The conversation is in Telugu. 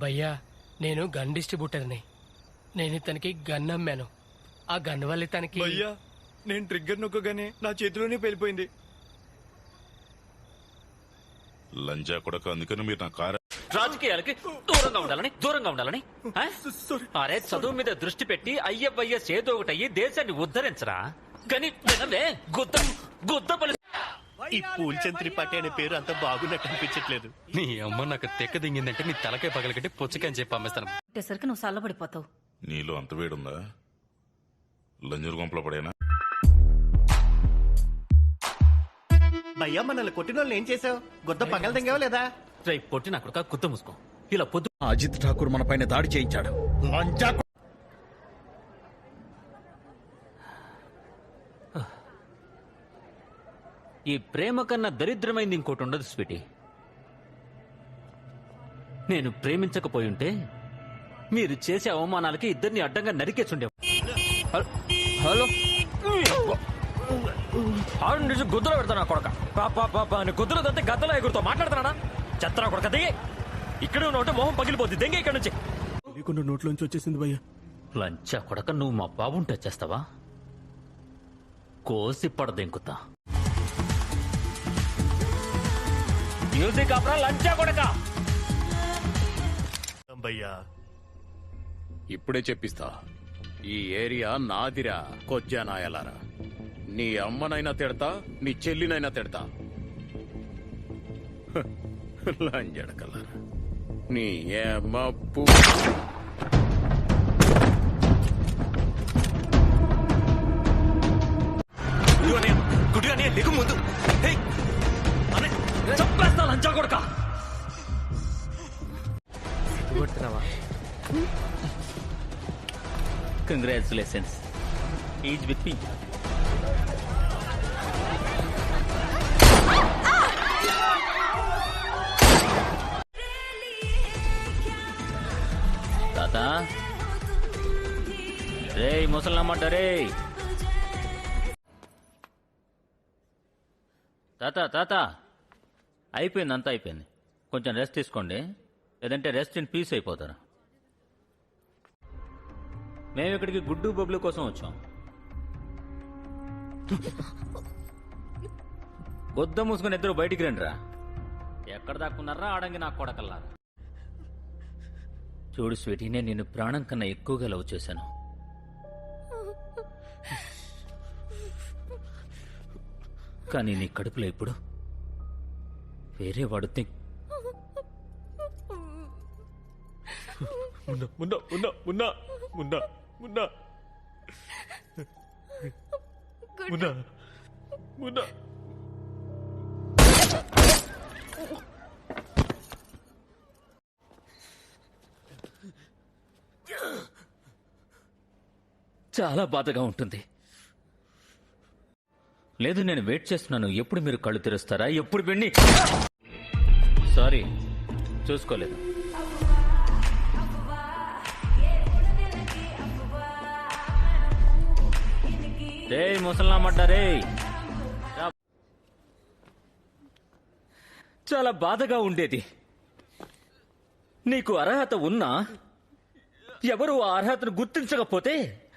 భయ్యా నేను గన్ డిస్ట్రిబ్యూటర్ని. నేను ఇతనికి గన్ అమ్మాను. ఆ గన్ వల్ల ఇతనికి భయ్యా నేను ట్రిగ్గర్ నొక్కగానే నా చేతిలోనే పేలిపోయింది. లంజా కొడక, అందుకని మీరు నా కారు రాజకీయాలకి దూరంగా ఉండాలని అరే చదువు మీద దృష్టి పెట్టి అయ్యవయ్యస్ ఏదో ఒకటయ్యి దేశాన్ని ఉద్ధరించరా. కానీ ఈ పూల్చంద్ త్రిపాఠి అనే పేరు అంత బాగున్నట్టు అనిపించట్లేదు. నీ అమ్మ నాకు తెక్క దింగిందంటే నీ తలకాయ పగలగట్టి పుచ్చకాయని చెప్పి అమ్మేస్తాను. సరికి నువ్వు చల్లబడిపోతావు. నీలో అంత వేడుందా? లంజూరు గుంపలో పడేనా? భయ్యా మనల్ని కొట్టిన వాళ్ళని ఏం చేసావు? గుద్ద పగల దింగావా లేదా? పొట్టి నా కొడుక గుత్త మూసుకో. ఇలా పొద్దు అజిత్ ఠాకూర్ మన పైన దాడి చేయించాడు. ఈ ప్రేమ కన్నా దరిద్రమైంది ఇంకోటి ఉండదు స్వీటీ. నేను ప్రేమించకపోయుంటే మీరు చేసే అవమానాలకి ఇద్దరిని అడ్డంగా నరికేస్తుండే. హలో గుద్దలో పెడతానా కొడక? గుద్దలు దంతే గద్దలో ఎగురుతో మాట్లాడుతున్నాడా? చెత్తనా కొడక దిగి. ఇక్కడ ఉన్నట్టు మొహం పగిలిపోద్ది. దెంగే ఇక్కడ నుంచి. నోట్లోంచి వచ్చేసింది భయ్యా. లంచా కొడక, నువ్వు మా బాబుని టచ్ చేస్తావా? కోసి పడదెంకుతా. మ్యూజిక్ అప్రా లంచా కొడక. భయ్యా ఇప్పుడే చెప్పిస్తా. ఈ ఏరియా నాదిరా కొజ్జా నాయలారా. నీ అమ్మనైనా తిడతా, నీ చెల్లినైనా తిడతా. లంజడకల్లారా నీ అమ్మ గుడిగా దిగు ముందు చంపేస్తా లంచా కొడక. కంగ్రాచులేషన్స్. Is with me. తాత రే ముసలమ్మంట రే. తాత అయిపోయింది, అంతా అయిపోయింది. కొంచెం రెస్ట్ తీసుకోండి, లేదంటే రెస్ట్ ఇన్ పీస్ అయిపోతారు. మేము ఇక్కడికి గుడ్డు బొబ్లు కోసం వచ్చాం. గొద్ద మూసుకుని ఇద్దరు బయటికి రండిరా. ఎక్కడ దాక్కున్నారా ఆడంగి నా కొడకల్లారా. చూడు స్వీటీ, నేను నిన్ను ప్రాణం కన్నా ఎక్కువగా లవ్ చేశాను. కానీ నీ కడుపులో ఇప్పుడు వేరే వాడు చాలా బాధగా ఉంటుంది. లేదు, నేను వెయిట్ చేస్తున్నాను. ఎప్పుడు మీరు కళ్ళు తెరుస్తారా? ఎప్పుడు వెండి. సారీ, చూసుకోలేదు. రే ముసలమ్మంట రే. చాలా బాధగా ఉండేది. నీకు అర్హత ఉన్నా ఎవరు ఆ అర్హతను గుర్తించకపోతే